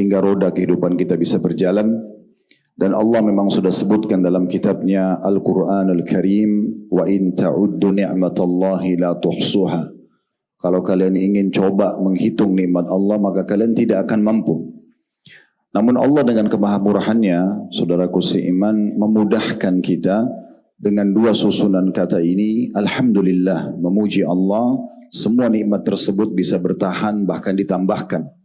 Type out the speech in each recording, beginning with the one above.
sehingga roda kehidupan kita bisa berjalan. Dan Allah memang sudah sebutkan dalam kitabnya Al-Quranul Karim, wa in ta'uddu ni'matallahi la tuhsuha. Kalau kalian ingin coba menghitung nikmat Allah, maka kalian tidak akan mampu. Namun Allah dengan kemahamurahannya, saudaraku seiman, memudahkan kita dengan dua susunan kata ini. Alhamdulillah, memuji Allah, semua nikmat tersebut bisa bertahan bahkan ditambahkan.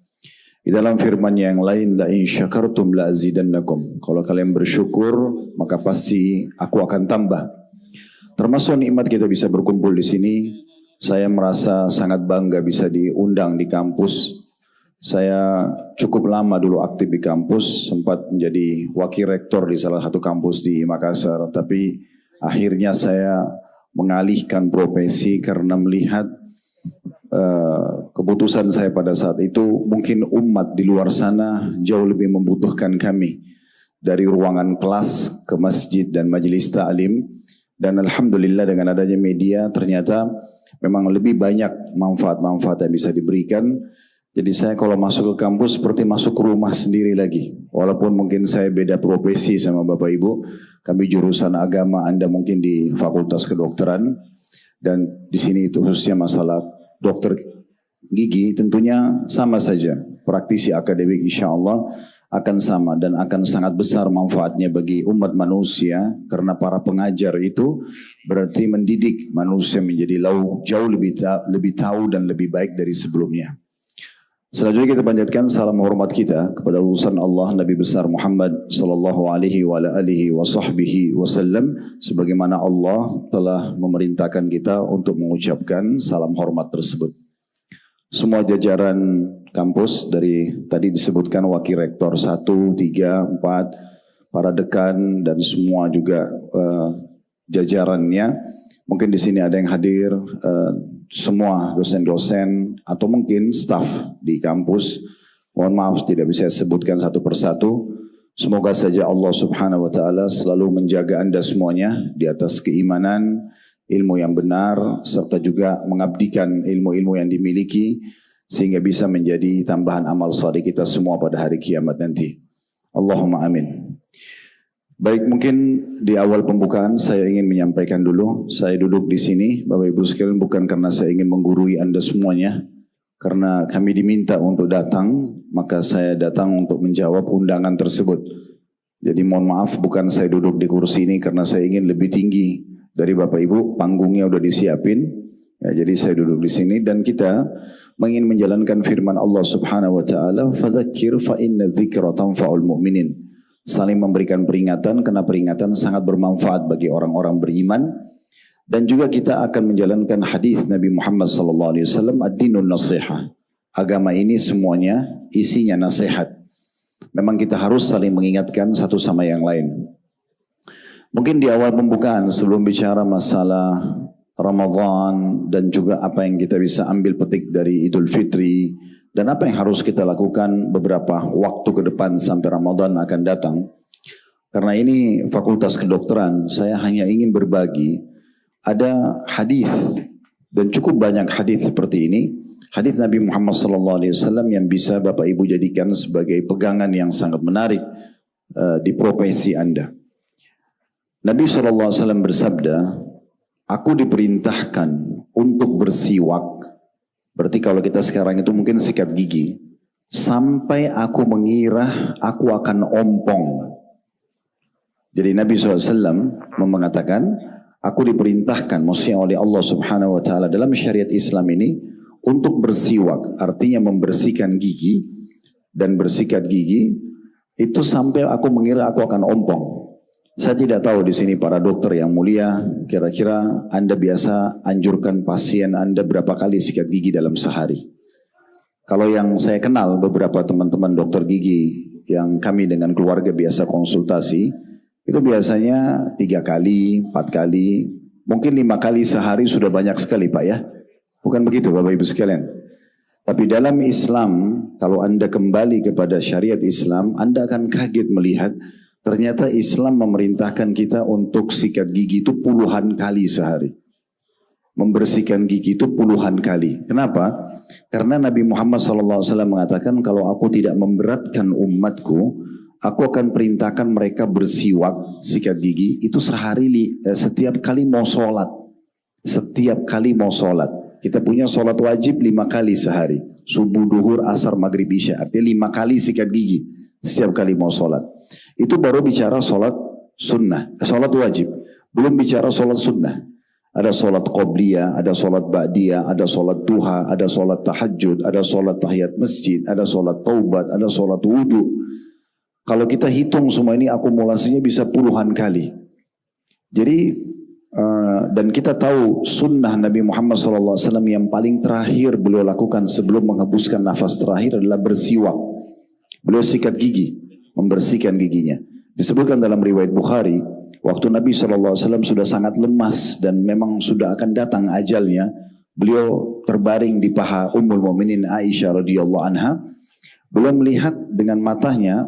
Di dalam firman yang lain, la in syakartum la azidannakum. Kalau kalian bersyukur, maka pasti aku akan tambah. Termasuk nikmat kita bisa berkumpul di sini. Saya merasa sangat bangga bisa diundang di kampus. Saya cukup lama dulu aktif di kampus, sempat menjadi wakil rektor di salah satu kampus di Makassar. Tapi akhirnya saya mengalihkan profesi karena melihat keputusan saya pada saat itu, mungkin umat di luar sana jauh lebih membutuhkan kami. Dari ruangan kelas ke masjid dan majelis ta'lim. Dan Alhamdulillah dengan adanya media ternyata memang lebih banyak manfaat-manfaat yang bisa diberikan. Jadi saya kalau masuk ke kampus seperti masuk ke rumah sendiri lagi. Walaupun mungkin saya beda profesi sama Bapak Ibu. Kami jurusan agama, Anda mungkin di Fakultas Kedokteran. Dan di sini itu khususnya masalah dokter gigi, tentunya sama saja. Praktisi akademik insya Allah akan sama dan akan sangat besar manfaatnya bagi umat manusia. Karena para pengajar itu berarti mendidik manusia menjadi jauh lebih tahu dan lebih baik dari sebelumnya. Selanjutnya kita panjatkan salam hormat kita kepada utusan Allah Nabi besar Muhammad sallallahu alaihi wa alihi wa sahbihi wasallam, sebagaimana Allah telah memerintahkan kita untuk mengucapkan salam hormat tersebut. Semua jajaran kampus dari tadi disebutkan wakil rektor 1, 3, 4, para dekan dan semua juga jajarannya. Mungkin di sini ada yang hadir semua dosen-dosen atau mungkin staf di kampus. Mohon maaf tidak bisa sebutkan satu persatu. Semoga saja Allah Subhanahu wa taala selalu menjaga Anda semuanya di atas keimanan, ilmu yang benar, serta juga mengabdikan ilmu-ilmu yang dimiliki sehingga bisa menjadi tambahan amal saleh kita semua pada hari kiamat nanti. Allahumma amin. Baik, mungkin di awal pembukaan saya ingin menyampaikan dulu, saya duduk di sini Bapak Ibu sekalian bukan karena saya ingin menggurui Anda semuanya, karena kami diminta untuk datang, maka saya datang untuk menjawab undangan tersebut. Jadi mohon maaf, bukan saya duduk di kursi ini karena saya ingin lebih tinggi dari Bapak Ibu, panggungnya udah disiapin. Ya, jadi saya duduk di sini dan kita ingin menjalankan firman Allah Subhanahu wa taala, "Fadzakir fa inna dzikra tanfa'ul mu'minin." Saling memberikan peringatan karena peringatan sangat bermanfaat bagi orang-orang beriman. Dan juga kita akan menjalankan hadis Nabi Muhammad SAW, ad-dinun nasihah. Agama ini semuanya isinya nasihat. Memang kita harus saling mengingatkan satu sama yang lain. Mungkin di awal pembukaan sebelum bicara masalah Ramadan dan juga apa yang kita bisa ambil petik dari Idul Fitri dan apa yang harus kita lakukan beberapa waktu ke depan sampai Ramadan akan datang. Karena ini Fakultas Kedokteran, saya hanya ingin berbagi. Ada hadis dan cukup banyak hadis seperti ini. Hadis Nabi Muhammad SAW yang bisa Bapak Ibu jadikan sebagai pegangan yang sangat menarik di profesi Anda. Nabi SAW bersabda, "Aku diperintahkan untuk bersiwak." Berarti kalau kita sekarang itu mungkin sikat gigi. Sampai aku mengira aku akan ompong. Jadi Nabi SAW mengatakan, aku diperintahkan maksudnya oleh Allah Subhanahu wa taala dalam syariat Islam ini untuk bersiwak, artinya membersihkan gigi dan bersikat gigi itu sampai aku mengira aku akan ompong. Saya tidak tahu di sini para dokter yang mulia, kira-kira Anda biasa anjurkan pasien Anda berapa kali sikat gigi dalam sehari? Kalau yang saya kenal beberapa teman-teman dokter gigi yang kami dengan keluarga biasa konsultasi, itu biasanya 3 kali, 4 kali, mungkin 5 kali sehari sudah banyak sekali Pak ya. Bukan begitu Bapak Ibu sekalian? Tapi dalam Islam, kalau Anda kembali kepada syariat Islam, Anda akan kaget melihat ternyata Islam memerintahkan kita untuk sikat gigi itu puluhan kali sehari. membersihkan gigi itu puluhan kali. Kenapa? Karena Nabi Muhammad SAW mengatakan kalau aku tidak memberatkan umatku, aku akan perintahkan mereka bersiwak, sikat gigi itu setiap kali mau sholat. Setiap kali mau sholat. Kita punya sholat wajib 5 kali sehari. Subuh, duhur, asar, maghrib, isya. Artinya 5 kali sikat gigi. Setiap kali mau sholat. Itu baru bicara sholat sunnah. Sholat wajib. Belum bicara sholat sunnah. Ada sholat qobliyah, ada sholat ba'diyah, ada sholat duha, ada sholat tahajud, ada sholat tahiyat masjid, ada sholat taubat, ada sholat wudu. Kalau kita hitung semua ini akumulasinya bisa puluhan kali. Jadi dan kita tahu sunnah Nabi Muhammad SAW yang paling terakhir beliau lakukan sebelum menghembuskan nafas terakhir adalah bersiwak. Beliau sikat gigi, membersihkan giginya. Disebutkan dalam riwayat Bukhari, waktu Nabi SAW sudah sangat lemas dan memang sudah akan datang ajalnya, beliau terbaring di paha Ummul Mukminin Aisyah radhiyallahu anha. Beliau melihat dengan matanya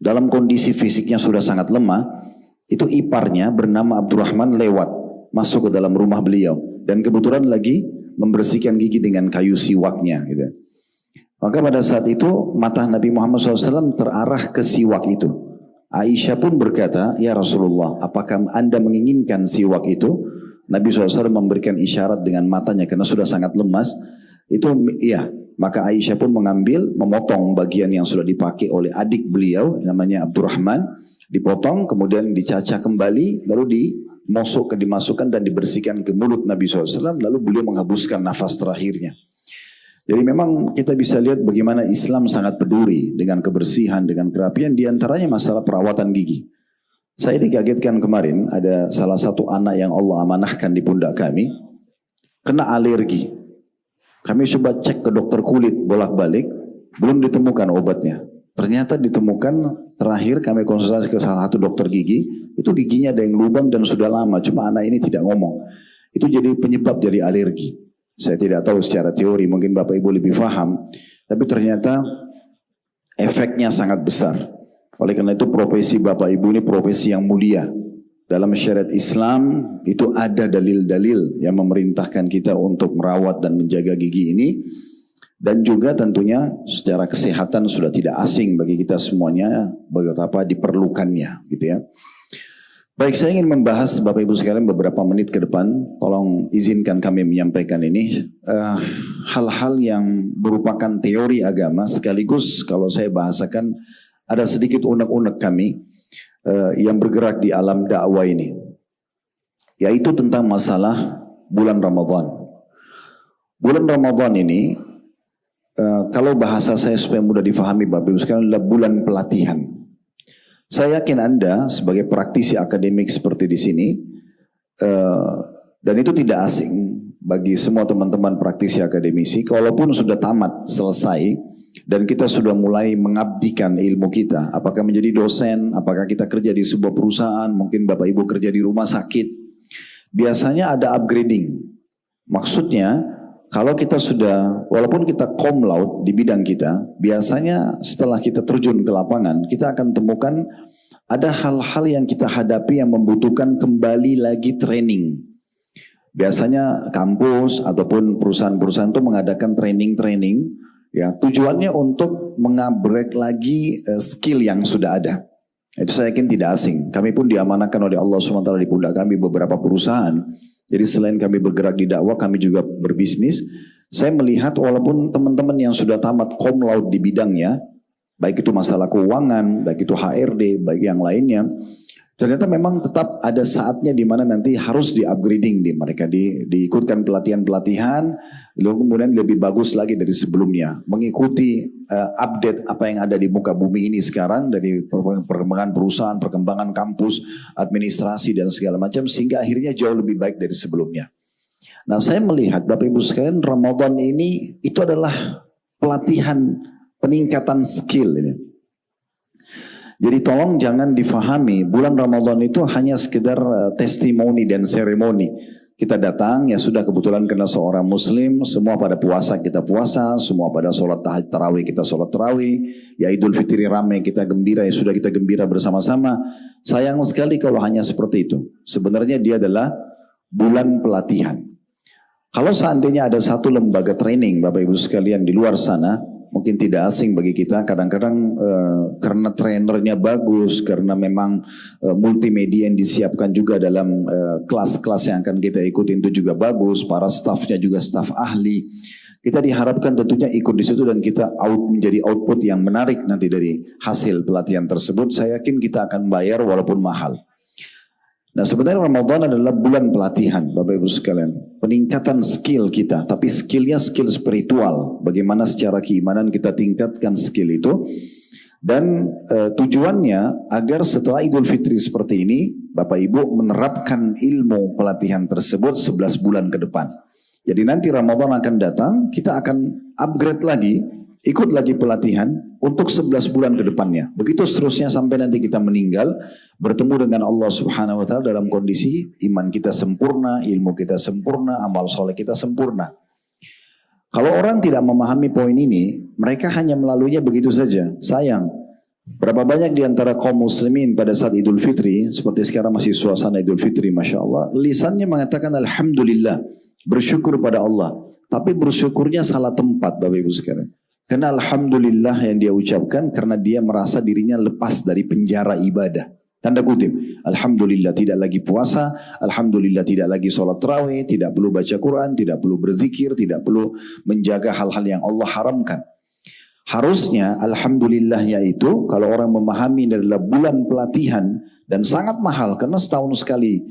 dalam kondisi fisiknya sudah sangat lemah. Itu iparnya bernama Abdurrahman lewat masuk ke dalam rumah beliau dan kebetulan lagi membersihkan gigi dengan kayu siwaknya gitu. Maka pada saat itu mata Nabi Muhammad SAW terarah ke siwak itu. Aisyah pun berkata, ya Rasulullah, apakah anda menginginkan siwak itu? Nabi SAW memberikan isyarat dengan matanya karena sudah sangat lemas. Itu iya. Maka Aisyah pun memotong bagian yang sudah dipakai oleh adik beliau namanya Abdurrahman, dipotong kemudian dicacah kembali lalu dimasukkan dan dibersihkan ke mulut Nabi SAW, lalu beliau menghembuskan nafas terakhirnya. Jadi memang kita bisa lihat bagaimana Islam sangat peduli dengan kebersihan, dengan kerapian, diantaranya masalah perawatan gigi. Saya dikagetkan kemarin ada salah satu anak yang Allah amanahkan di pundak kami kena alergi. Kami coba cek ke dokter kulit bolak-balik, belum ditemukan obatnya. Ternyata ditemukan terakhir kami konsultasi ke salah satu dokter gigi, itu giginya ada yang lubang dan sudah lama, cuma anak ini tidak ngomong. Itu jadi penyebab dari alergi. Saya tidak tahu secara teori, mungkin Bapak Ibu lebih paham, tapi ternyata efeknya sangat besar. Oleh karena itu profesi Bapak Ibu ini profesi yang mulia. Dalam syariat Islam itu ada dalil-dalil yang memerintahkan kita untuk merawat dan menjaga gigi ini. Dan juga tentunya secara kesehatan sudah tidak asing bagi kita semuanya betapa diperlukannya gitu ya. Baik, saya ingin membahas Bapak Ibu sekalian beberapa menit ke depan. Tolong izinkan kami menyampaikan ini hal-hal yang merupakan teori agama sekaligus kalau saya bahasakan ada sedikit unek-unek kami yang bergerak di alam dakwah ini, yaitu tentang masalah bulan Ramadan. Bulan Ramadan ini kalau bahasa saya supaya mudah difahami Bapak Ibu sekalian adalah bulan pelatihan. Saya yakin Anda sebagai praktisi akademik seperti di sini dan itu tidak asing bagi semua teman-teman praktisi akademisi, kalaupun sudah tamat selesai dan kita sudah mulai mengabdikan ilmu kita, apakah menjadi dosen, apakah kita kerja di sebuah perusahaan, mungkin Bapak Ibu kerja di rumah sakit, biasanya ada upgrading. Maksudnya kalau kita sudah, walaupun kita cum laude di bidang kita, biasanya setelah kita terjun ke lapangan, kita akan temukan ada hal-hal yang kita hadapi yang membutuhkan kembali lagi training. Biasanya kampus ataupun perusahaan-perusahaan itu mengadakan training-training, ya, tujuannya untuk mengupgrade lagi skill yang sudah ada. Itu saya yakin tidak asing. Kami pun diamanahkan oleh Allah SWT di pundak kami beberapa perusahaan. Jadi selain kami bergerak di dakwah, kami juga berbisnis. Saya melihat walaupun teman-teman yang sudah tamat cum laude di bidangnya, baik itu masalah keuangan, baik itu HRD, baik yang lainnya, ternyata memang tetap ada saatnya di mana nanti harus di-upgrading di mereka, diikutkan pelatihan-pelatihan, lalu kemudian lebih bagus lagi dari sebelumnya, mengikuti update apa yang ada di muka bumi ini sekarang dari perkembangan perusahaan, perkembangan kampus, administrasi dan segala macam, sehingga akhirnya jauh lebih baik dari sebelumnya. Nah, saya melihat Bapak Ibu sekalian, Ramadan ini itu adalah pelatihan peningkatan skill ini. Jadi tolong jangan difahami bulan Ramadan itu hanya sekedar testimoni dan seremoni. Kita datang, ya sudah kebetulan karena seorang muslim, semua pada puasa kita puasa, semua pada sholat tarawih kita sholat tarawih, ya Idul Fitri ramai kita gembira, ya sudah kita gembira bersama-sama. Sayang sekali kalau hanya seperti itu. Sebenarnya dia adalah bulan pelatihan. Kalau seandainya ada satu lembaga training Bapak Ibu sekalian di luar sana, mungkin tidak asing bagi kita, kadang-kadang karena trainernya bagus, karena memang multimedia yang disiapkan juga dalam kelas-kelas yang akan kita ikuti itu juga bagus, para stafnya juga staf ahli. Kita diharapkan tentunya ikut di situ dan kita menjadi output yang menarik nanti dari hasil pelatihan tersebut. Saya yakin kita akan bayar walaupun mahal. Nah sebenarnya Ramadan adalah bulan pelatihan Bapak Ibu sekalian. Peningkatan skill kita, tapi skillnya skill spiritual. Bagaimana secara keimanan kita tingkatkan skill itu. Dan tujuannya agar setelah Idul Fitri seperti ini, Bapak Ibu menerapkan ilmu pelatihan tersebut 11 bulan ke depan. Jadi nanti Ramadan akan datang, kita akan upgrade lagi, ikut lagi pelatihan untuk 11 bulan ke depannya. Begitu seterusnya sampai nanti kita meninggal, bertemu dengan Allah Subhanahu wa taala dalam kondisi iman kita sempurna, ilmu kita sempurna, amal soleh kita sempurna. Kalau orang tidak memahami poin ini, mereka hanya melaluinya begitu saja. Sayang, berapa banyak di antara kaum muslimin pada saat Idul Fitri, seperti sekarang masih suasana Idul Fitri, Masya Allah, lisannya mengatakan Alhamdulillah, bersyukur pada Allah. Tapi bersyukurnya salah tempat Bapak Ibu sekalian. Karena Alhamdulillah yang dia ucapkan karena dia merasa dirinya lepas dari penjara ibadah. Tanda kutip, Alhamdulillah tidak lagi puasa, Alhamdulillah tidak lagi sholat tarawih, tidak perlu baca Quran, tidak perlu berzikir, tidak perlu menjaga hal-hal yang Allah haramkan. Harusnya Alhamdulillahnya itu kalau orang memahami adalah bulan pelatihan dan sangat mahal karena setahun sekali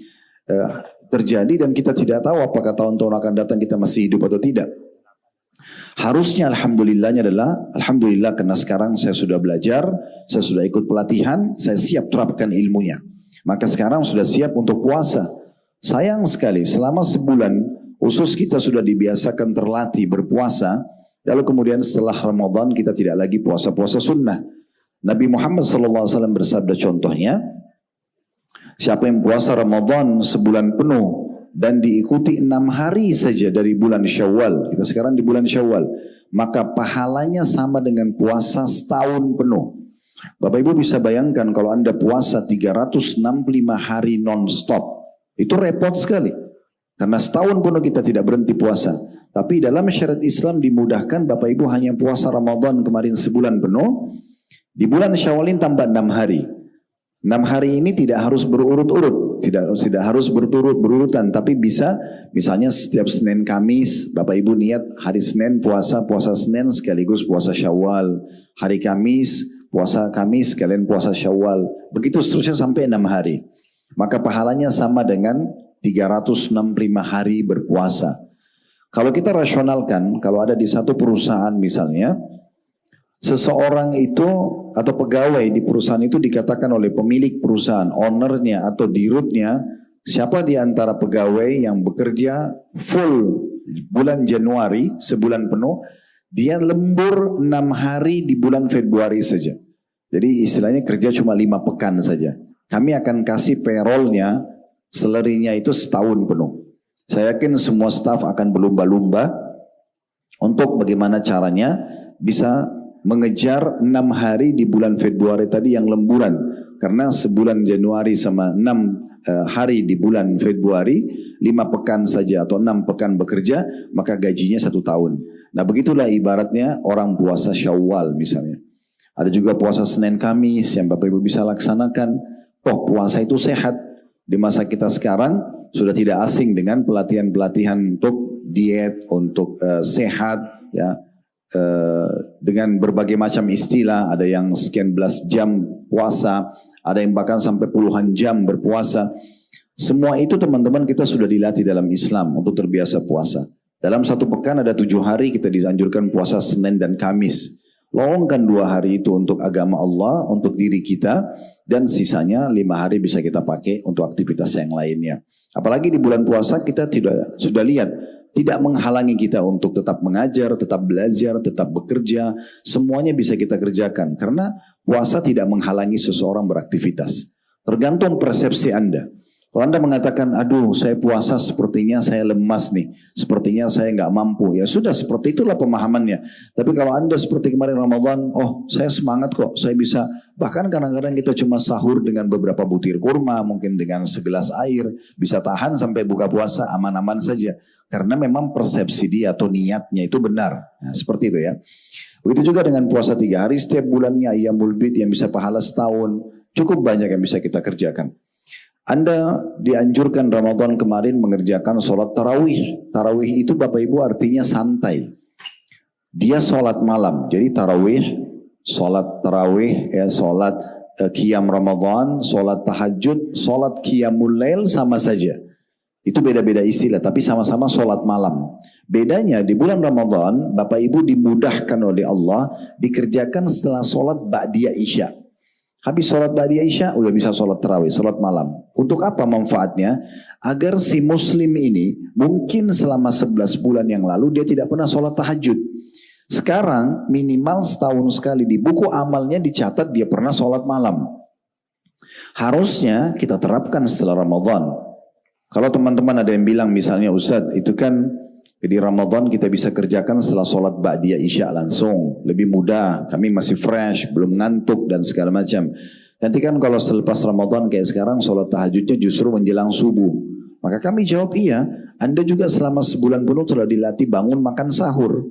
terjadi dan kita tidak tahu apakah tahun-tahun akan datang kita masih hidup atau tidak. Harusnya Alhamdulillahnya adalah Alhamdulillah karena sekarang saya sudah belajar, saya sudah ikut pelatihan, saya siap terapkan ilmunya. Maka sekarang sudah siap untuk puasa. Sayang sekali selama sebulan usus kita sudah dibiasakan terlatih berpuasa, lalu kemudian setelah Ramadan kita tidak lagi puasa-puasa sunnah. Nabi Muhammad SAW bersabda contohnya, siapa yang puasa Ramadan sebulan penuh dan diikuti 6 hari saja dari bulan Syawal, kita sekarang di bulan Syawal, maka pahalanya sama dengan puasa setahun penuh. Bapak Ibu bisa bayangkan kalau Anda puasa 365 hari non-stop, itu repot sekali. Karena setahun penuh kita tidak berhenti puasa. Tapi dalam syariat Islam dimudahkan, Bapak Ibu hanya puasa Ramadan kemarin sebulan penuh, di bulan Syawal ini tambah 6 hari. 6 hari ini tidak harus berurut-urut, tidak harus berurutan, tapi bisa misalnya setiap Senin Kamis, Bapak Ibu niat hari Senin puasa Senin sekaligus puasa Syawal, hari Kamis puasa Kamis sekalian puasa Syawal, begitu seterusnya sampai 6 hari. Maka pahalanya sama dengan 365 hari berpuasa. Kalau kita rasionalkan, kalau ada di satu perusahaan misalnya, seseorang itu atau pegawai di perusahaan itu dikatakan oleh pemilik perusahaan, ownernya atau dirutnya, siapa di antara pegawai yang bekerja full bulan Januari, sebulan penuh, dia lembur 6 hari di bulan Februari saja. Jadi istilahnya kerja cuma 5 pekan saja. Kami akan kasih payrollnya, salary-nya itu setahun penuh. Saya yakin semua staf akan berlumba-lumba untuk bagaimana caranya bisa mengejar 6 hari di bulan Februari tadi yang lemburan. Karena sebulan Januari sama 6 hari di bulan Februari, 5 pekan saja atau 6 pekan bekerja, maka gajinya 1 tahun. Nah begitulah ibaratnya orang puasa Syawal misalnya. Ada juga puasa Senin Kamis yang Bapak Ibu bisa laksanakan. Oh puasa itu sehat. Di masa kita sekarang sudah tidak asing dengan pelatihan-pelatihan untuk diet, untuk sehat ya. Dengan berbagai macam istilah, ada yang sekian belas jam puasa, ada yang bahkan sampai puluhan jam berpuasa. Semua itu teman-teman kita sudah dilatih dalam Islam untuk terbiasa puasa. Dalam 1 pekan ada 7 hari kita dianjurkan puasa Senin dan Kamis. Lowongkan 2 hari itu untuk agama Allah, untuk diri kita, dan sisanya 5 hari bisa kita pakai untuk aktivitas yang lainnya. Apalagi di bulan puasa kita sudah lihat, tidak menghalangi kita untuk tetap mengajar, tetap belajar, tetap bekerja. Semuanya bisa kita kerjakan. Karena puasa tidak menghalangi seseorang beraktivitas. Tergantung persepsi Anda. Kalau Anda mengatakan, aduh saya puasa sepertinya saya lemas nih, sepertinya saya nggak mampu, ya sudah seperti itulah pemahamannya. Tapi kalau Anda seperti kemarin Ramadan, oh saya semangat kok, saya bisa, bahkan kadang-kadang kita cuma sahur dengan beberapa butir kurma, mungkin dengan segelas air, bisa tahan sampai buka puasa aman-aman saja. Karena memang persepsi dia atau niatnya itu benar. Nah, seperti itu ya. Begitu juga dengan puasa 3 hari setiap bulannya, Ayyamul Bid yang bisa pahala setahun, cukup banyak yang bisa kita kerjakan. Anda dianjurkan Ramadan kemarin mengerjakan sholat tarawih. Tarawih itu Bapak Ibu artinya santai. Dia sholat malam. Jadi tarawih, sholat tarawih, ya, sholat qiyam Ramadan, sholat tahajud, sholat qiyamul lail sama saja. Itu beda-beda istilah, tapi sama-sama sholat malam. Bedanya di bulan Ramadan, Bapak Ibu dimudahkan oleh Allah, dikerjakan setelah sholat ba'diyah isya. Habis sholat ba'diyah isya, udah bisa sholat tarawih, sholat malam. Untuk apa manfaatnya? Agar si muslim ini, mungkin selama 11 bulan yang lalu, dia tidak pernah sholat tahajud. Sekarang, minimal setahun sekali di buku amalnya dicatat dia pernah sholat malam. Harusnya kita terapkan setelah Ramadan. Kalau teman-teman ada yang bilang misalnya, Ustadz, itu kan di Ramadan kita bisa kerjakan setelah sholat ba'diyah isya langsung. Lebih mudah, kami masih fresh, belum ngantuk dan segala macam. Nanti kan kalau selepas Ramadan kayak sekarang sholat tahajudnya justru menjelang subuh. Maka kami jawab iya, Anda juga selama sebulan penuh telah dilatih bangun makan sahur.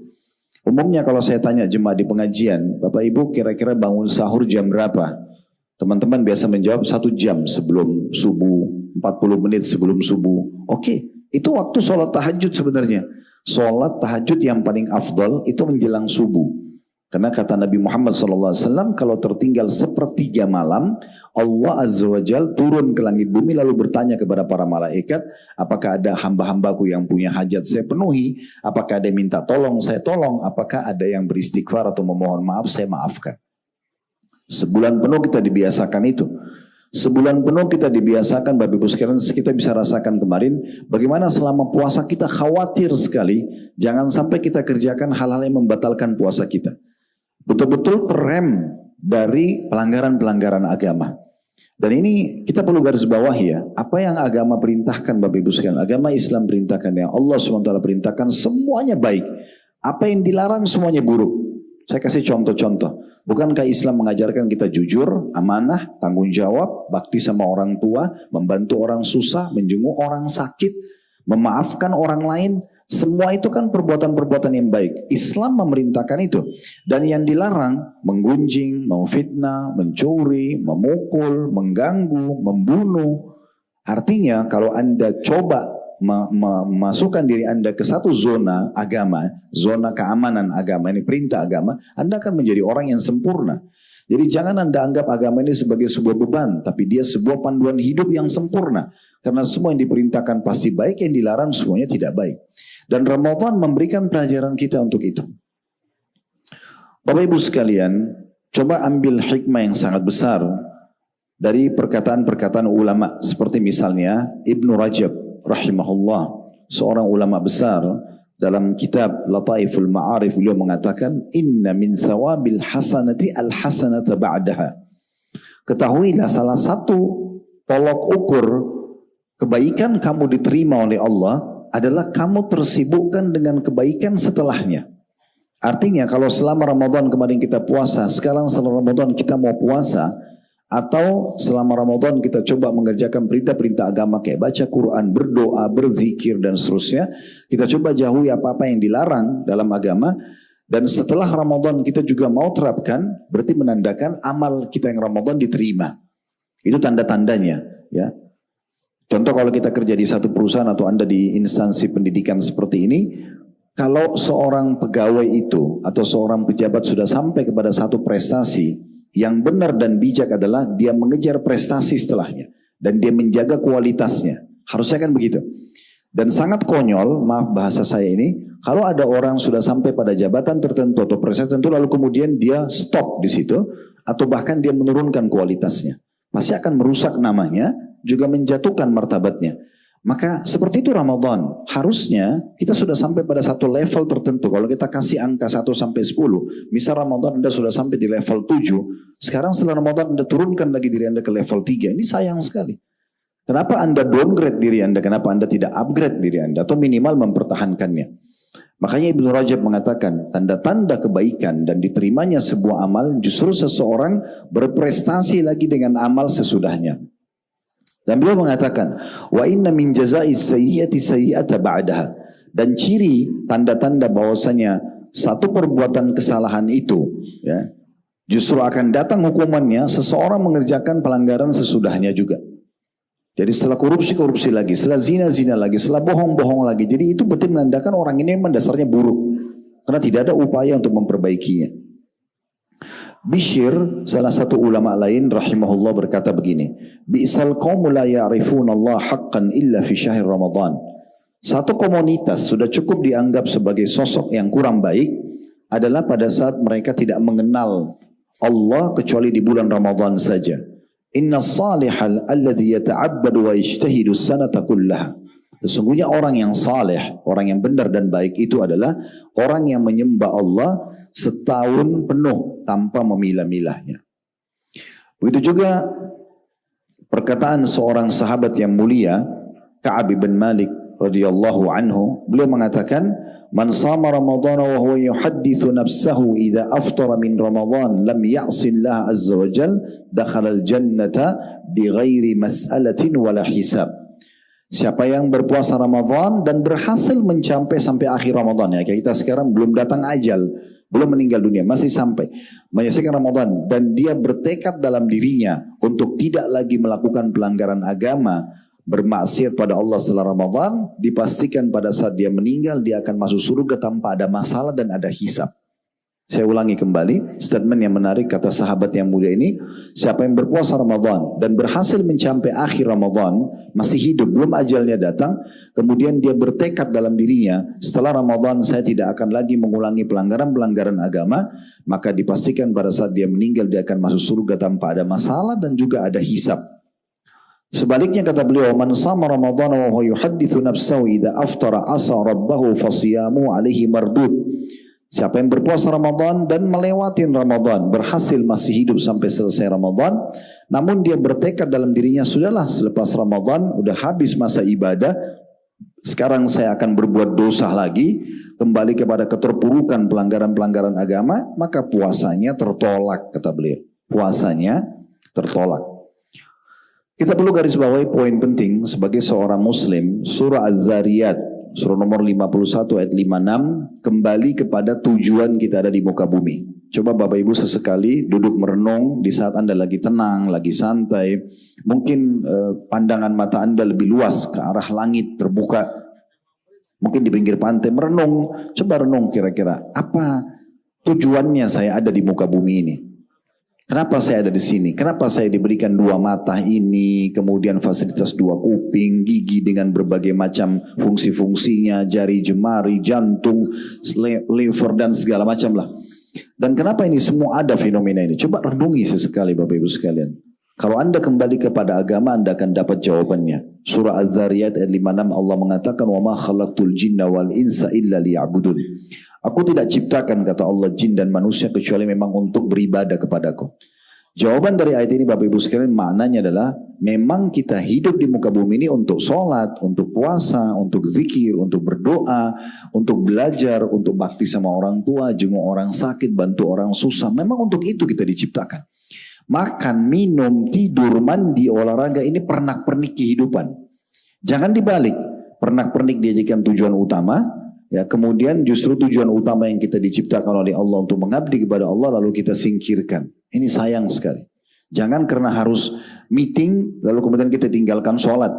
Umumnya kalau saya tanya jemaah di pengajian, Bapak Ibu kira-kira bangun sahur jam berapa? Teman-teman biasa menjawab 1 jam sebelum subuh, 40 menit sebelum subuh. Oke, itu waktu sholat tahajud sebenarnya. Sholat tahajud yang paling afdal itu menjelang subuh. Karena kata Nabi Muhammad SAW, kalau tertinggal sepertiga malam, Allah Azza wa Jal turun ke langit bumi lalu bertanya kepada para malaikat, apakah ada hamba-hambaku yang punya hajat saya penuhi? Apakah ada yang minta tolong saya tolong? Apakah ada yang beristighfar atau memohon maaf saya maafkan? Sebulan penuh kita dibiasakan itu. Sebulan penuh kita dibiasakan, Bapak Ibu sekalian, kita bisa rasakan kemarin bagaimana selama puasa kita khawatir sekali jangan sampai kita kerjakan hal-hal yang membatalkan puasa kita. Betul-betul terrem dari pelanggaran-pelanggaran agama. Dan ini kita perlu garis bawah ya, apa yang agama perintahkan Bapak Ibu sekalian, agama Islam perintahkan, yang Allah SWT perintahkan semuanya baik. Apa yang dilarang semuanya buruk. Saya kasih contoh-contoh. Bukankah Islam mengajarkan kita jujur, amanah, tanggung jawab, bakti sama orang tua, membantu orang susah, menjenguk orang sakit, memaafkan orang lain. Semua itu kan perbuatan-perbuatan yang baik. Islam memerintahkan itu. Dan yang dilarang, menggunjing, memfitnah, mencuri, memukul, mengganggu, membunuh. Artinya kalau Anda coba memasukkan diri Anda ke satu zona agama, zona keamanan agama, ini perintah agama, Anda akan menjadi orang yang sempurna. Jadi jangan Anda anggap agama ini sebagai sebuah beban, tapi dia sebuah panduan hidup yang sempurna. Karena semua yang diperintahkan pasti baik, yang dilarang semuanya tidak baik. Dan Ramadan memberikan pelajaran kita untuk itu. Bapak Ibu sekalian, coba ambil hikmah yang sangat besar dari perkataan-perkataan ulama, seperti misalnya Ibnu Rajab rahimahullah, seorang ulama besar, dalam kitab Lataiful Ma'arif beliau mengatakan, inna min thawabil hasanati al hasanata ba'daha. Ketahuilah salah satu tolok ukur kebaikan kamu diterima oleh Allah adalah kamu tersibukkan dengan kebaikan setelahnya. Artinya kalau selama Ramadan kemarin kita puasa, sekarang setelah Ramadan kita mau puasa, atau selama Ramadan kita coba mengerjakan perintah-perintah agama kayak baca Quran, berdoa, berzikir dan seterusnya. Kita coba jauhi apa-apa yang dilarang dalam agama. Dan setelah Ramadan kita juga mau terapkan, berarti menandakan amal kita yang Ramadan diterima. Itu tanda-tandanya. Ya. Contoh kalau kita kerja di satu perusahaan atau Anda di instansi pendidikan seperti ini, kalau seorang pegawai itu atau seorang pejabat sudah sampai kepada satu prestasi, yang benar dan bijak adalah dia mengejar prestasi setelahnya. Dan dia menjaga kualitasnya. Harusnya kan begitu. Dan sangat konyol, maaf bahasa saya ini, kalau ada orang sudah sampai pada jabatan tertentu atau prestasi tertentu, lalu kemudian dia stop di situ, atau bahkan dia menurunkan kualitasnya. Pasti akan merusak namanya, juga menjatuhkan martabatnya. Maka seperti itu Ramadan. Harusnya kita sudah sampai pada satu level tertentu. Kalau kita kasih angka 1 sampai 10. Misal Ramadan Anda sudah sampai di level 7. Sekarang setelah Ramadan Anda turunkan lagi diri Anda ke level 3. Ini sayang sekali. Kenapa Anda downgrade diri Anda? Kenapa Anda tidak upgrade diri Anda? Atau minimal mempertahankannya. Makanya Ibnu Rajab mengatakan, tanda-tanda kebaikan dan diterimanya sebuah amal, justru seseorang berprestasi lagi dengan amal sesudahnya. Dan beliau mengatakan, wa inna min jazai sayyiati sayyi'ata ba'daha. Dan ciri tanda-tanda bahwasanya satu perbuatan kesalahan itu, ya, justru akan datang hukumannya seseorang mengerjakan pelanggaran sesudahnya juga. Jadi setelah korupsi lagi, setelah zina lagi, setelah bohong lagi. Jadi itu betul menandakan orang ini memang dasarnya buruk. Karena tidak ada upaya untuk memperbaikinya. Bishr, salah satu ulama lain rahimahullah berkata begini, Bi'sal qawmu la ya'rifuna Allah haqqan illa fi syahr Ramadan. Satu komunitas sudah cukup dianggap sebagai sosok yang kurang baik adalah pada saat mereka tidak mengenal Allah kecuali di bulan Ramadan saja. Inna salihal alladhi yata'abbadu wa ijtahidu sanata kullaha. Sesungguhnya orang yang saleh, orang yang benar dan baik itu adalah orang yang menyembah Allah setahun penuh tanpa memilah-milahnya. Begitu juga perkataan seorang sahabat yang mulia, Ka'ab bin Malik radhiyallahu anhu, beliau mengatakan, "Man shama Ramadan wa huwa yuhaddithu nafsahu idza aftara min Ramadan lam ya'si Allah azza wa jal dakhala al-jannata bighairi mas'alatin wala hisab." Siapa yang berpuasa Ramadan dan berhasil sampai akhir Ramadan, ya kayak kita sekarang belum datang ajal, belum meninggal dunia, masih sampai menyelesaikan Ramadan dan dia bertekad dalam dirinya untuk tidak lagi melakukan pelanggaran agama, bermaksiat pada Allah setelah Ramadan, dipastikan pada saat dia meninggal dia akan masuk surga tanpa ada masalah dan ada hisab. Saya ulangi kembali statement yang menarik kata sahabat yang mulia ini, siapa yang berpuasa Ramadan dan berhasil mencapai akhir Ramadan, masih hidup, belum ajalnya datang, kemudian dia bertekad dalam dirinya, setelah Ramadan saya tidak akan lagi mengulangi pelanggaran-pelanggaran agama, maka dipastikan pada saat dia meninggal dia akan masuk surga tanpa ada masalah dan juga ada hisab. Sebaliknya kata beliau, man sama Ramadan wa huwa yuhaddithu nafsahu idza aftara asa rabbahu fasiyamu alaihi mardud. Siapa yang berpuasa Ramadan dan melewatin Ramadan, berhasil masih hidup sampai selesai Ramadan, namun dia bertekad dalam dirinya, sudahlah selepas Ramadan udah habis masa ibadah, sekarang saya akan berbuat dosa lagi, kembali kepada keterpurukan pelanggaran-pelanggaran agama, maka puasanya tertolak, kata beliau. Puasanya tertolak. Kita perlu garis bawahi poin penting sebagai seorang muslim, surah Az-Zariyat, surah nomor 51 ayat 56, kembali kepada tujuan kita ada di muka bumi. Coba Bapak Ibu sesekali duduk merenung di saat Anda lagi tenang, lagi santai. Mungkin pandangan mata Anda lebih luas ke arah langit terbuka. Mungkin di pinggir pantai merenung. Coba renung kira-kira apa tujuannya saya ada di muka bumi ini. Kenapa saya ada di sini? Kenapa saya diberikan dua mata ini, kemudian fasilitas dua kuping, gigi dengan berbagai macam fungsi-fungsinya, jari jemari, jantung, liver dan segala macam lah. Dan kenapa ini semua ada fenomena ini? Coba renungi sesekali Bapak Ibu sekalian. Kalau Anda kembali kepada agama, Anda akan dapat jawabannya. Surah Az-Zariyat ayat 56 Allah mengatakan, "Wa ma khalaqtul jinna wal insa illa liya'budun." Aku tidak ciptakan, kata Allah, jin dan manusia kecuali memang untuk beribadah kepadaku. Jawaban dari ayat ini Bapak Ibu sekalian maknanya adalah memang kita hidup di muka bumi ini untuk sholat, untuk puasa, untuk zikir, untuk berdoa, untuk belajar, untuk bakti sama orang tua, jenguk orang sakit, bantu orang susah. Memang untuk itu kita diciptakan. Makan, minum, tidur, mandi, olahraga ini pernak-pernik kehidupan. Jangan dibalik. Pernak-pernik dijadikan tujuan utama. Ya, kemudian justru tujuan utama yang kita diciptakan oleh Allah untuk mengabdi kepada Allah lalu kita singkirkan. Ini sayang sekali. Jangan karena harus meeting lalu kemudian kita tinggalkan sholat.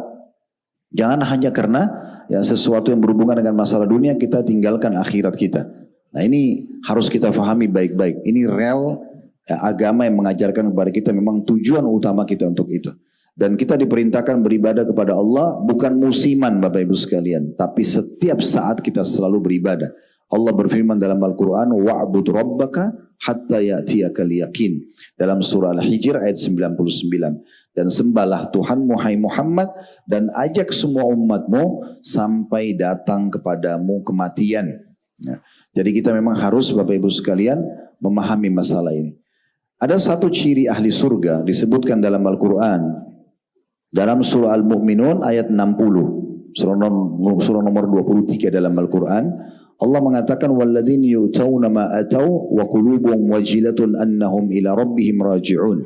Jangan hanya karena ya sesuatu yang berhubungan dengan masalah dunia kita tinggalkan akhirat kita. Nah ini harus kita fahami baik-baik. Ini real ya, agama yang mengajarkan kepada kita memang tujuan utama kita untuk itu. Dan kita diperintahkan beribadah kepada Allah bukan musiman Bapak Ibu sekalian. Tapi setiap saat kita selalu beribadah. Allah berfirman dalam Al-Quran, "Wa'bud rabbaka hatta ya'tiyakal yaqin." Dalam surah Al-Hijr ayat 99. Dan sembahlah Tuhanmu hai Muhammad dan ajak semua umatmu sampai datang kepadamu kematian. Ya. Jadi kita memang harus Bapak Ibu sekalian memahami masalah ini. Ada satu ciri ahli surga disebutkan dalam Al-Quran. Dalam surah Al-Mu'minun ayat 60. Surah nomor 23 dalam Al-Quran. Allah mengatakan walladzina yu'tawna ma ataw wa qulubuhum wajilatun annahum ila rabbihim raji'un.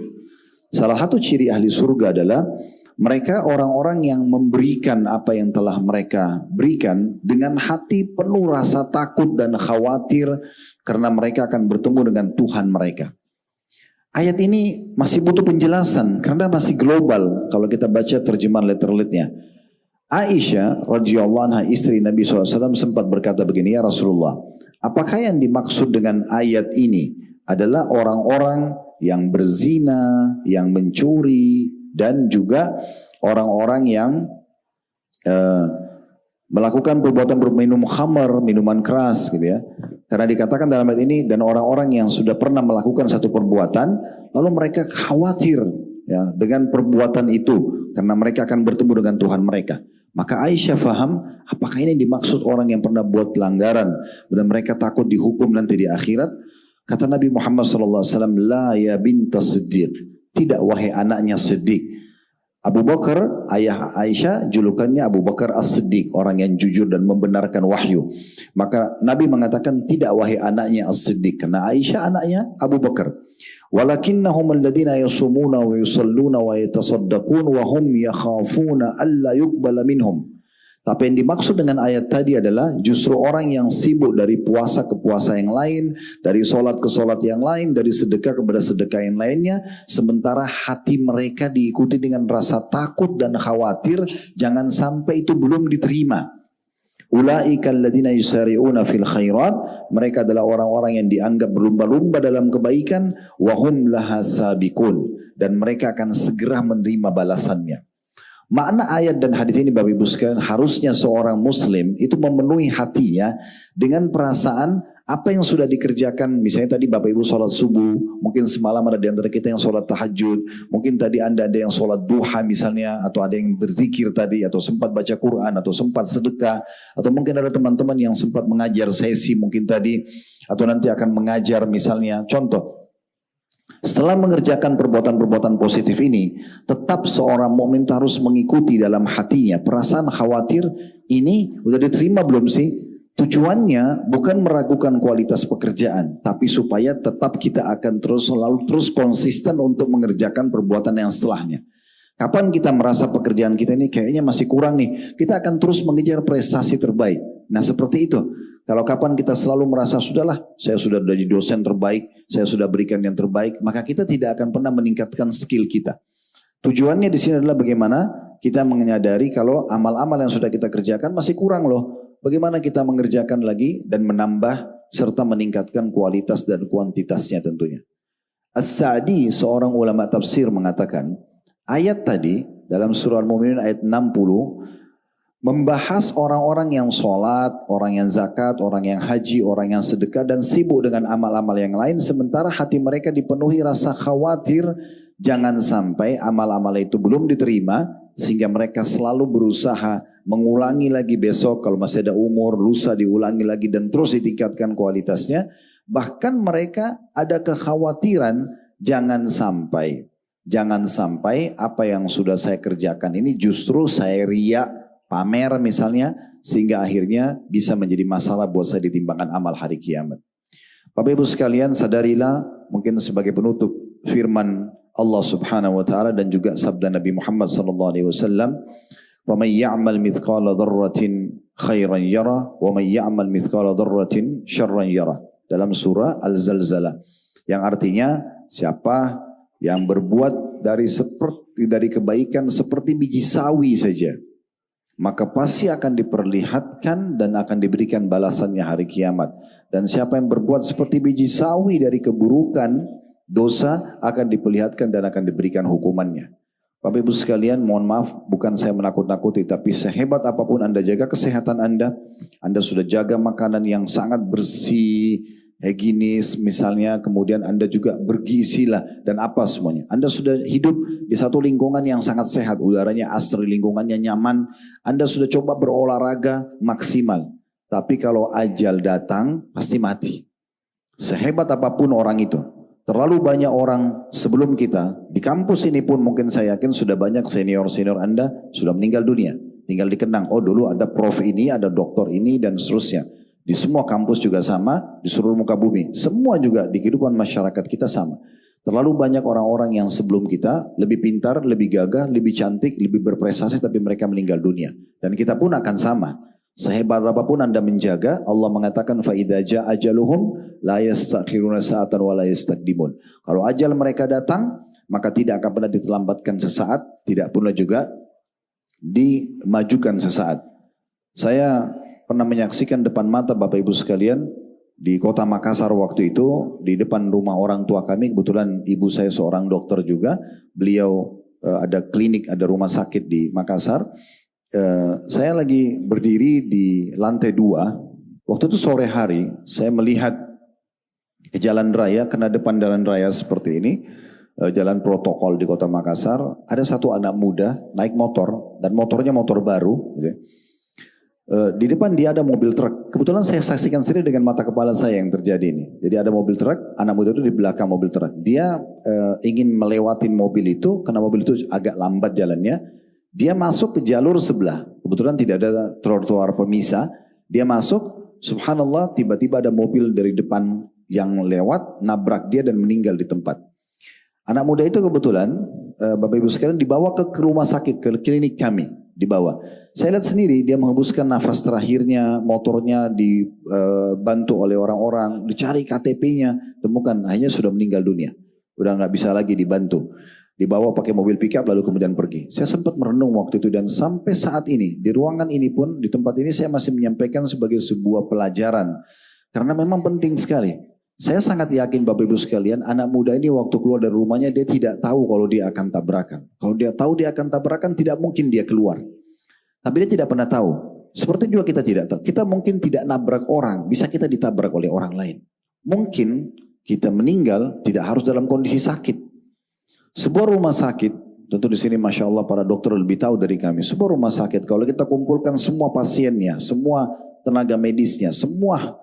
Salah satu ciri ahli surga adalah mereka orang-orang yang memberikan apa yang telah mereka berikan dengan hati penuh rasa takut dan khawatir karena mereka akan bertemu dengan Tuhan mereka. Ayat ini masih butuh penjelasan karena masih global kalau kita baca terjemahan letter-letternya. Aisyah radhiyallahu anha istri Nabi SAW sempat berkata begini, ya Rasulullah, apakah yang dimaksud dengan ayat ini adalah orang-orang yang berzina, yang mencuri, dan juga orang-orang yang melakukan perbuatan berminum khamar, minuman keras gitu ya. Karena dikatakan dalam ayat ini dan orang-orang yang sudah pernah melakukan satu perbuatan lalu mereka khawatir ya dengan perbuatan itu karena mereka akan bertemu dengan Tuhan mereka. Maka Aisyah faham apakah ini dimaksud orang yang pernah buat pelanggaran dan mereka takut dihukum nanti di akhirat. Kata Nabi Muhammad SAW, la ya binta Siddiq, tidak wahai anaknya Siddiq. Abu Bakar, ayah Aisyah, julukannya Abu Bakar As-Siddiq, orang yang jujur dan membenarkan wahyu. Maka Nabi mengatakan tidak wahai anaknya As-Siddiq, karena Aisyah anaknya Abu Bakar. Walakinnahum alladhina yasumuna wa yusalluna wa yatasaddaqun wa hum yakhafuna alla yuqbala minhum. Tapi yang dimaksud dengan ayat tadi adalah justru orang yang sibuk dari puasa ke puasa yang lain, dari solat ke solat yang lain, dari sedekah kepada sedekah yang lainnya, sementara hati mereka diikuti dengan rasa takut dan khawatir, jangan sampai itu belum diterima. Ulaika alladziina yusari'una fil khairat, mereka adalah orang-orang yang dianggap berlumba-lumba dalam kebaikan, wa hum laha sabiqun, dan mereka akan segera menerima balasannya. Makna ayat dan hadis ini Bapak Ibu sekalian, harusnya seorang muslim itu memenuhi hatinya dengan perasaan apa yang sudah dikerjakan. Misalnya tadi Bapak Ibu sholat subuh, mungkin semalam ada di antara kita yang sholat tahajud, mungkin tadi Anda ada yang sholat duha misalnya, atau ada yang berzikir tadi, atau sempat baca Quran, atau sempat sedekah, atau mungkin ada teman-teman yang sempat mengajar sesi mungkin tadi, atau nanti akan mengajar misalnya. Contoh, setelah mengerjakan perbuatan-perbuatan positif ini, tetap seorang mukmin harus mengikuti dalam hatinya perasaan khawatir, ini udah diterima belum sih? Tujuannya bukan meragukan kualitas pekerjaan, tapi supaya tetap kita akan selalu konsisten untuk mengerjakan perbuatan yang setelahnya. Kapan kita merasa pekerjaan kita ini kayaknya masih kurang nih, kita akan terus mengejar prestasi terbaik. Nah seperti itu. Kalau kapan kita selalu merasa sudahlah, saya sudah jadi dosen terbaik, saya sudah berikan yang terbaik, maka kita tidak akan pernah meningkatkan skill kita. Tujuannya di sini adalah bagaimana kita menyadari kalau amal-amal yang sudah kita kerjakan masih kurang loh. Bagaimana kita mengerjakan lagi dan menambah serta meningkatkan kualitas dan kuantitasnya tentunya. As-Sa'di, seorang ulama tafsir mengatakan, ayat tadi dalam surah Al-Mu'minun ayat 60 membahas orang-orang yang sholat, orang yang zakat, orang yang haji, orang yang sedekah dan sibuk dengan amal-amal yang lain. Sementara hati mereka dipenuhi rasa khawatir jangan sampai amal-amal itu belum diterima. Sehingga mereka selalu berusaha mengulangi lagi besok kalau masih ada umur, lusa diulangi lagi dan terus ditingkatkan kualitasnya. Bahkan mereka ada kekhawatiran jangan sampai apa yang sudah saya kerjakan ini justru saya riak, pamer misalnya, sehingga akhirnya bisa menjadi masalah buat saya di timbangan amal hari kiamat. Bapak Ibu sekalian, sadarilah mungkin sebagai penutup firman Allah Subhanahu wa taala dan juga sabda Nabi Muhammad sallallahu alaihi wasallam, "Wa may ya'mal mithqala dzarratin khairan yara wa may ya'mal mithqala dzarratin syarran yara." Dalam surah Al-Zalzalah. Yang artinya siapa yang berbuat dari kebaikan seperti biji sawi saja, maka pasti akan diperlihatkan dan akan diberikan balasannya hari kiamat. Dan siapa yang berbuat seperti biji sawi dari keburukan, dosa, akan diperlihatkan dan akan diberikan hukumannya. Bapak Ibu sekalian, mohon maaf, bukan saya menakut-nakuti, tapi sehebat apapun Anda jaga kesehatan Anda sudah jaga makanan yang sangat bersih, higienis misalnya, kemudian Anda juga bergizi lah dan apa semuanya. Anda sudah hidup di satu lingkungan yang sangat sehat, udaranya asri, lingkungannya nyaman. Anda sudah coba berolahraga maksimal. Tapi kalau ajal datang pasti mati. Sehebat apapun orang itu. Terlalu banyak orang sebelum kita, di kampus ini pun mungkin saya yakin sudah banyak senior-senior Anda sudah meninggal dunia. Tinggal dikenang, oh dulu ada prof ini, ada doktor ini, dan seterusnya. Di semua kampus juga sama, di seluruh muka bumi. Semua juga di kehidupan masyarakat kita sama. Terlalu banyak orang-orang yang sebelum kita lebih pintar, lebih gagah, lebih cantik, lebih berprestasi, tapi mereka meninggal dunia. Dan kita pun akan sama. Sehebat apapun Anda menjaga, Allah mengatakan فَإِذَا جَاءَ أَجَلُهُمْ لَا يَسْتَأْخِرُونَ سَاعَةً وَلَا يَسْتَقْدِمُونَ. Kalau ajal mereka datang, maka tidak akan pernah diterlambatkan sesaat, tidak pula juga dimajukan sesaat. Saya pernah menyaksikan depan mata Bapak Ibu sekalian, di kota Makassar waktu itu, di depan rumah orang tua kami, kebetulan ibu saya seorang dokter juga, beliau ada klinik, ada rumah sakit di Makassar. Saya lagi berdiri di lantai 2. Waktu itu sore hari, saya melihat ke jalan raya, karena depan jalan raya seperti ini, jalan protokol di kota Makassar, ada satu anak muda naik motor, dan motornya motor baru. Gitu. Di depan dia ada mobil truk. Kebetulan saya saksikan sendiri dengan mata kepala saya yang terjadi ini. Jadi ada mobil truk, anak muda itu di belakang mobil truk. Dia ingin melewati mobil itu, karena mobil itu agak lambat jalannya. Dia masuk ke jalur sebelah. Kebetulan tidak ada trotoar pemisah. Dia masuk, subhanallah, tiba-tiba ada mobil dari depan yang lewat, nabrak dia dan meninggal di tempat. Anak muda itu kebetulan, Bapak Ibu sekalian, dibawa ke rumah sakit, ke klinik kami. Dibawa. Saya lihat sendiri, dia menghembuskan nafas terakhirnya, motornya dibantu oleh orang-orang, dicari KTP-nya, temukan, akhirnya sudah meninggal dunia. Udah nggak bisa lagi dibantu. Dibawa pakai mobil pickup lalu kemudian pergi. Saya sempat merenung waktu itu, dan sampai saat ini di ruangan ini pun, di tempat ini saya masih menyampaikan sebagai sebuah pelajaran. Karena memang penting sekali. Saya sangat yakin Bapak Ibu sekalian, anak muda ini waktu keluar dari rumahnya dia tidak tahu kalau dia akan tabrakan. Kalau dia tahu dia akan tabrakan, tidak mungkin dia keluar. Tapi dia tidak pernah tahu. Seperti juga kita tidak tahu. Kita mungkin tidak nabrak orang, bisa kita ditabrak oleh orang lain. Mungkin kita meninggal tidak harus dalam kondisi sakit. Sebuah rumah sakit, tentu di sini Masya Allah para dokter lebih tahu dari kami. Sebuah rumah sakit, kalau kita kumpulkan semua pasiennya, semua tenaga medisnya, semua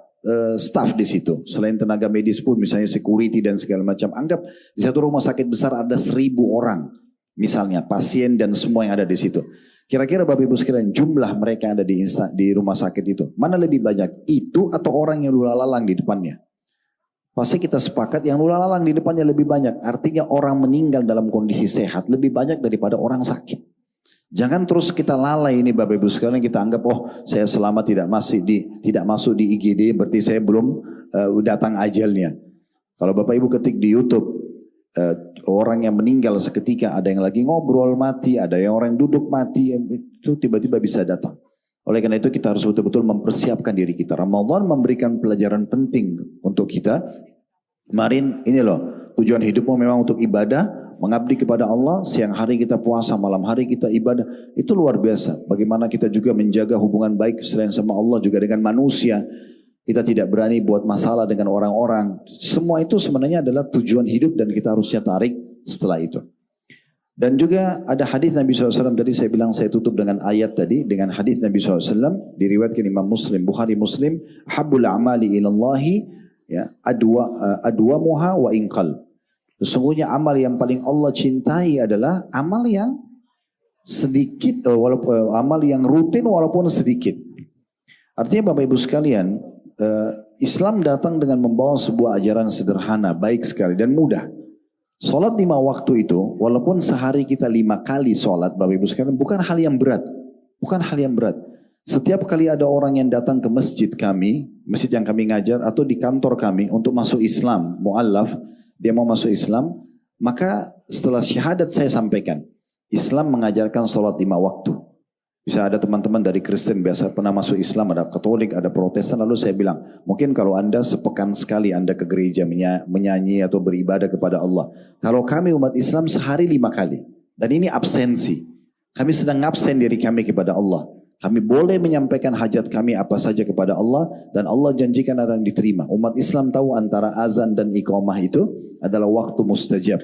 staff di situ. Selain tenaga medis pun, misalnya security dan segala macam. Anggap di satu rumah sakit besar ada 1.000 orang. Misalnya pasien dan semua yang ada di situ. Kira-kira Bapak Ibu sekalian, jumlah mereka yang ada di rumah sakit itu, mana lebih banyak? Itu atau orang yang lulalang di depannya? Pasti kita sepakat yang lulalang di depannya lebih banyak. Artinya orang meninggal dalam kondisi sehat lebih banyak daripada orang sakit. Jangan terus kita lalai ini Bapak Ibu sekalian, kita anggap oh saya selama tidak masuk di IGD berarti saya belum datang ajalnya. Kalau Bapak Ibu ketik di YouTube orang yang meninggal seketika, ada yang lagi ngobrol mati, ada yang orang duduk mati, itu tiba-tiba bisa datang. Oleh karena itu kita harus betul-betul mempersiapkan diri kita. Ramadan memberikan pelajaran penting untuk kita. Kemarin ini loh, tujuan hidupmu memang untuk ibadah, mengabdi kepada Allah. Siang hari kita puasa, malam hari kita ibadah. Itu luar biasa. Bagaimana kita juga menjaga hubungan baik selain sama Allah juga dengan manusia. Kita tidak berani buat masalah dengan orang-orang. Semua itu sebenarnya adalah tujuan hidup dan kita harusnya tarik setelah itu. Dan juga ada hadis Nabi SAW, tadi saya bilang saya tutup dengan ayat tadi, dengan hadis Nabi SAW, diriwayatkan Imam Muslim, Bukhari Muslim, habbul a'mali ilallahi, ya, adwamuha wa inqal. Sesungguhnya amal yang paling Allah cintai adalah amal yang sedikit, amal yang rutin walaupun sedikit. Artinya Bapak Ibu sekalian, Islam datang dengan membawa sebuah ajaran sederhana, baik sekali dan mudah. Sholat 5 waktu itu, walaupun sehari kita 5 kali sholat, Bapak Ibu sekalian, bukan hal yang berat. Bukan hal yang berat. Setiap kali ada orang yang datang ke masjid kami, masjid yang kami ngajar, atau di kantor kami untuk masuk Islam, mu'allaf, dia mau masuk Islam, maka setelah syahadat saya sampaikan, Islam mengajarkan sholat 5 waktu. Bisa ada teman-teman dari Kristen biasa pernah masuk Islam, ada Katolik, ada Protestan, lalu saya bilang, mungkin kalau Anda sepekan sekali Anda ke gereja menyanyi atau beribadah kepada Allah. Kalau kami umat Islam sehari 5 kali. Dan ini absensi. Kami sedang absen diri kami kepada Allah. Kami boleh menyampaikan hajat kami apa saja kepada Allah, dan Allah janjikan akan diterima. Umat Islam tahu antara azan dan iqamah itu adalah waktu mustajab.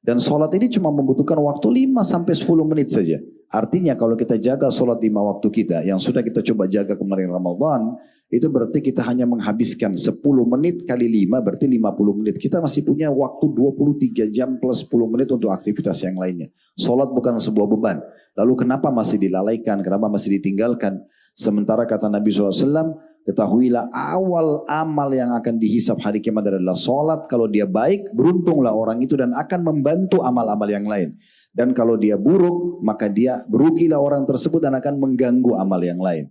Dan sholat ini cuma membutuhkan waktu 5-10 menit saja. Artinya kalau kita jaga sholat 5 waktu kita, yang sudah kita coba jaga kemarin Ramadan, itu berarti kita hanya menghabiskan 10 menit kali 5, berarti 50 menit. Kita masih punya waktu 23 jam plus 10 menit untuk aktivitas yang lainnya. Sholat bukan sebuah beban. Lalu kenapa masih dilalaikan, kenapa masih ditinggalkan? Sementara kata Nabi SAW, ketahuilah awal amal yang akan dihisap hari kiamat adalah sholat. Kalau dia baik, beruntunglah orang itu dan akan membantu amal-amal yang lain. Dan kalau dia buruk, maka dia berugilah orang tersebut dan akan mengganggu amal yang lain.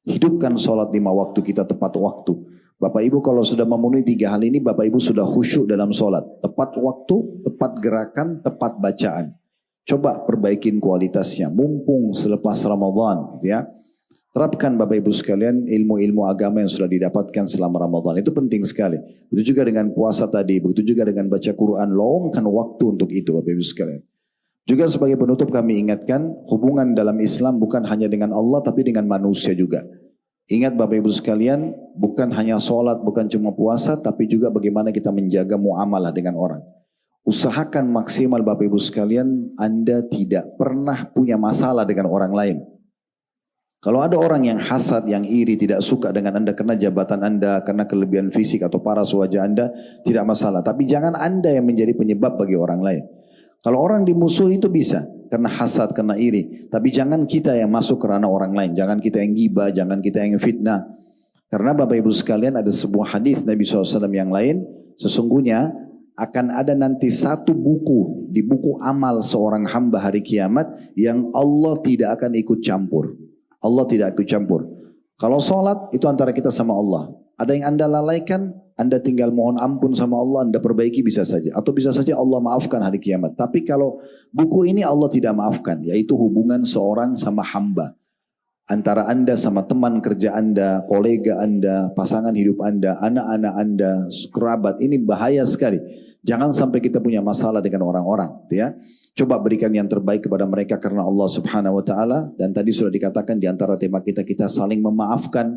Hidupkan sholat 5 waktu kita tepat waktu. Bapak Ibu kalau sudah memenuhi 3 hal ini, Bapak Ibu sudah khusyuk dalam sholat. Tepat waktu, tepat gerakan, tepat bacaan. Coba perbaikin kualitasnya, mumpung selepas Ramadan. Ya. Terapkan Bapak Ibu sekalian ilmu-ilmu agama yang sudah didapatkan selama Ramadan. Itu penting sekali. Begitu juga dengan puasa tadi, begitu juga dengan baca Quran. Luangkan waktu untuk itu Bapak Ibu sekalian. Juga sebagai penutup kami ingatkan, hubungan dalam Islam bukan hanya dengan Allah tapi dengan manusia juga. Ingat Bapak Ibu sekalian, bukan hanya sholat, bukan cuma puasa, tapi juga bagaimana kita menjaga muamalah dengan orang. Usahakan maksimal Bapak Ibu sekalian, Anda tidak pernah punya masalah dengan orang lain. Kalau ada orang yang hasad, yang iri, tidak suka dengan Anda karena jabatan Anda, karena kelebihan fisik atau paras wajah Anda, tidak masalah. Tapi jangan Anda yang menjadi penyebab bagi orang lain. Kalau orang dimusuhi itu bisa, karena hasad, karena iri. Tapi jangan kita yang masuk kerana orang lain. Jangan kita yang gibah, jangan kita yang fitnah. Karena Bapak Ibu sekalian ada sebuah hadis Nabi SAW yang lain. Sesungguhnya akan ada nanti satu buku, di buku amal seorang hamba hari kiamat, yang Allah tidak akan ikut campur. Allah tidak ikut campur. Kalau sholat itu antara kita sama Allah. Ada yang Anda lalaikan, Anda tinggal mohon ampun sama Allah, Anda perbaiki bisa saja. Atau bisa saja Allah maafkan hari kiamat. Tapi kalau buku ini Allah tidak maafkan, yaitu hubungan seorang sama hamba. Antara Anda sama teman kerja Anda, kolega Anda, pasangan hidup Anda, anak-anak Anda, kerabat. Ini bahaya sekali. Jangan sampai kita punya masalah dengan orang-orang. Ya. Coba berikan yang terbaik kepada mereka karena Allah Subhanahu Wa Taala. Dan tadi sudah dikatakan di antara tema kita saling memaafkan.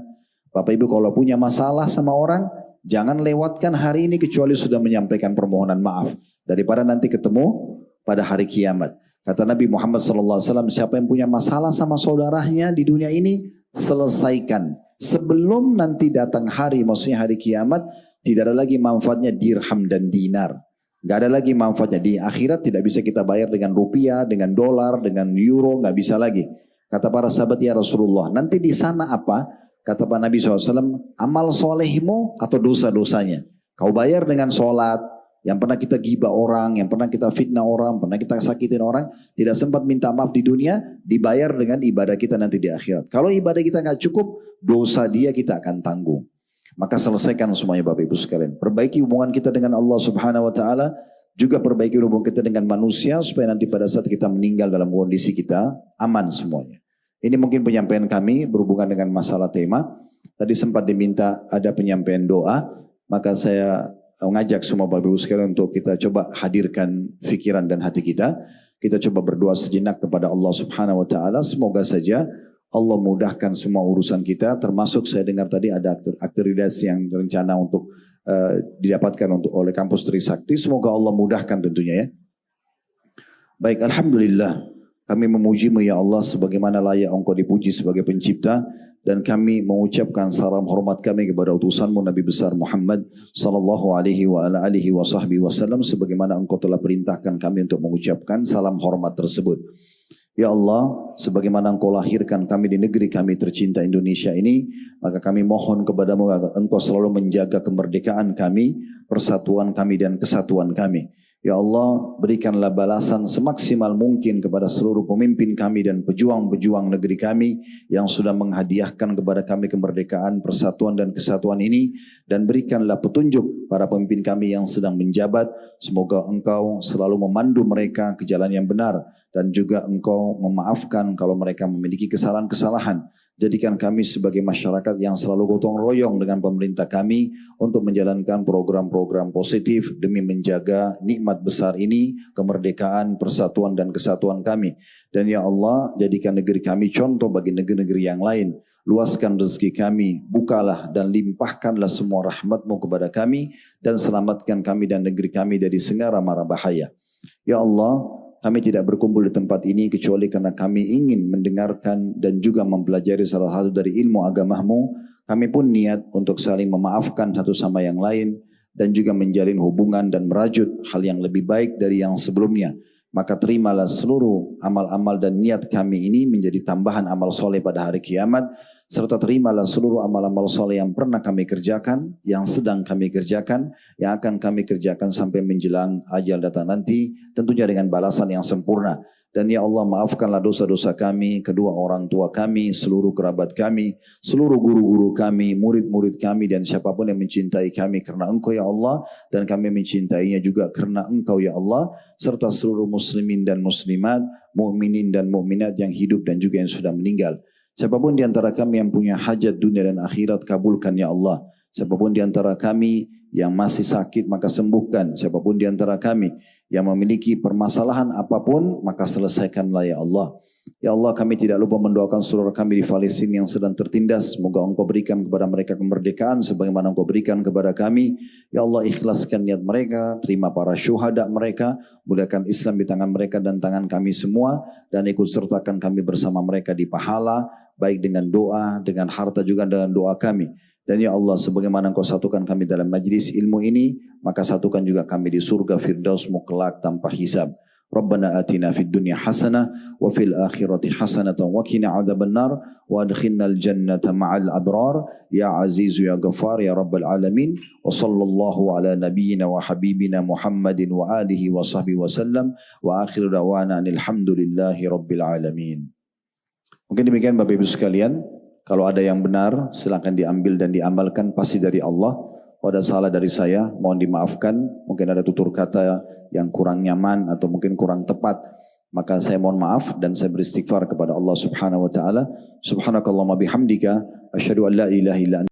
Bapak Ibu kalau punya masalah sama orang, jangan lewatkan hari ini kecuali sudah menyampaikan permohonan maaf. Daripada nanti ketemu pada hari kiamat. Kata Nabi Muhammad SAW, siapa yang punya masalah sama saudaranya di dunia ini, selesaikan. Sebelum nanti datang hari, maksudnya hari kiamat, tidak ada lagi manfaatnya dirham dan dinar. Gak ada lagi manfaatnya. Di akhirat tidak bisa kita bayar dengan rupiah, dengan dolar, dengan euro, gak bisa lagi. Kata para sahabat, ya Rasulullah, nanti di sana apa? Kata Pak Nabi SAW, amal solehmu atau dosa-dosanya. Kau bayar dengan sholat, yang pernah kita gibah orang, yang pernah kita fitnah orang, pernah kita sakitin orang, tidak sempat minta maaf di dunia, dibayar dengan ibadah kita nanti di akhirat. Kalau ibadah kita gak cukup, dosa dia kita akan tanggung. Maka selesaikan semuanya Bapak Ibu sekalian. Perbaiki hubungan kita dengan Allah Subhanahu Wa Taala, juga perbaiki hubungan kita dengan manusia, supaya nanti pada saat kita meninggal dalam kondisi kita aman semuanya. Ini mungkin penyampaian kami berhubungan dengan masalah tema. Tadi sempat diminta ada penyampaian doa, maka saya mengajak semua Bapak Ibu sekalian untuk kita coba hadirkan fikiran dan hati kita. Kita coba berdoa sejenak kepada Allah Subhanahu Wa Taala. Semoga saja Allah mudahkan semua urusan kita. Termasuk saya dengar tadi ada akreditasi yang rencana untuk didapatkan oleh kampus Trisakti. Semoga Allah mudahkan tentunya ya. Baik, alhamdulillah. Kami memuji-Mu ya Allah sebagaimana layak Engkau dipuji sebagai pencipta, dan kami mengucapkan salam hormat kami kepada utusan-Mu Nabi besar Muhammad sallallahu alaihi wa ala alihi wa sahbihi wasallam sebagaimana Engkau telah perintahkan kami untuk mengucapkan salam hormat tersebut. Ya Allah, sebagaimana Engkau lahirkan kami di negeri kami tercinta Indonesia ini, maka kami mohon kepada-Mu agar Engkau selalu menjaga kemerdekaan kami, persatuan kami dan kesatuan kami. Ya Allah, berikanlah balasan semaksimal mungkin kepada seluruh pemimpin kami dan pejuang-pejuang negeri kami yang sudah menghadiahkan kepada kami kemerdekaan, persatuan dan kesatuan ini, dan berikanlah petunjuk para pemimpin kami yang sedang menjabat. Semoga Engkau selalu memandu mereka ke jalan yang benar, dan juga Engkau memaafkan kalau mereka memiliki kesalahan-kesalahan. Jadikan kami sebagai masyarakat yang selalu gotong royong dengan pemerintah kami untuk menjalankan program-program positif demi menjaga nikmat besar ini, kemerdekaan, persatuan dan kesatuan kami. Dan ya Allah, jadikan negeri kami contoh bagi negeri-negeri yang lain. Luaskan rezeki kami, bukalah dan limpahkanlah semua rahmat-Mu kepada kami, dan selamatkan kami dan negeri kami dari segala mara bahaya. Ya Allah, kami tidak berkumpul di tempat ini kecuali karena kami ingin mendengarkan dan juga mempelajari salah satu dari ilmu agamamu. Kami pun niat untuk saling memaafkan satu sama yang lain dan juga menjalin hubungan dan merajut hal yang lebih baik dari yang sebelumnya. Maka terimalah seluruh amal-amal dan niat kami ini menjadi tambahan amal soleh pada hari kiamat. Serta terimalah seluruh amal-amal soleh yang pernah kami kerjakan, yang sedang kami kerjakan, yang akan kami kerjakan sampai menjelang ajal datang nanti, tentunya dengan balasan yang sempurna. Dan ya Allah, maafkanlah dosa-dosa kami, kedua orang tua kami, seluruh kerabat kami, seluruh guru-guru kami, murid-murid kami, dan siapapun yang mencintai kami karena Engkau ya Allah, dan kami mencintainya juga karena Engkau ya Allah, serta seluruh muslimin dan muslimat, mukminin dan mukminat yang hidup dan juga yang sudah meninggal. Siapapun di antara kami yang punya hajat dunia dan akhirat, kabulkan ya Allah. Siapapun di antara kami yang masih sakit, maka sembuhkan. Siapapun di antara kami yang memiliki permasalahan apapun, maka selesaikanlah ya Allah. Ya Allah, kami tidak lupa mendoakan saudara kami di Palestina yang sedang tertindas. Semoga Engkau berikan kepada mereka kemerdekaan sebagaimana Engkau berikan kepada kami. Ya Allah, ikhlaskan niat mereka, terima para syuhada mereka, muliakan Islam di tangan mereka dan tangan kami semua, dan ikut sertakan kami bersama mereka di pahala, baik dengan doa, dengan harta juga dengan doa kami. Dan ya Allah, sebagaimana Engkau satukan kami dalam majlis ilmu ini, maka satukan juga kami di surga Firdausmu kelak tanpa hisab. Rabbana atina fid dunya hasanah wa fil akhirati hasanatan wa qina adzabannar wa adkhilnal jannata ma'al abrar ya azizu ya ghafar ya rabbal alamin wa sallallahu ala nabiyyina wa habibina Muhammadin wa alihi wa sahbihi wa sallam wa akhiru da'wana alhamdulillahi rabbil alamin. Mungkin demikian Bapak Ibu sekalian. Kalau ada yang benar silakan diambil dan diamalkan, pasti dari Allah. Kalau ada salah dari saya mohon dimaafkan. Mungkin ada tutur kata yang kurang nyaman atau mungkin kurang tepat, maka saya mohon maaf dan saya beristighfar kepada Allah Subhanahu wa taala. Subhanakallahumma bihamdika asyhadu an la ilaha illa anta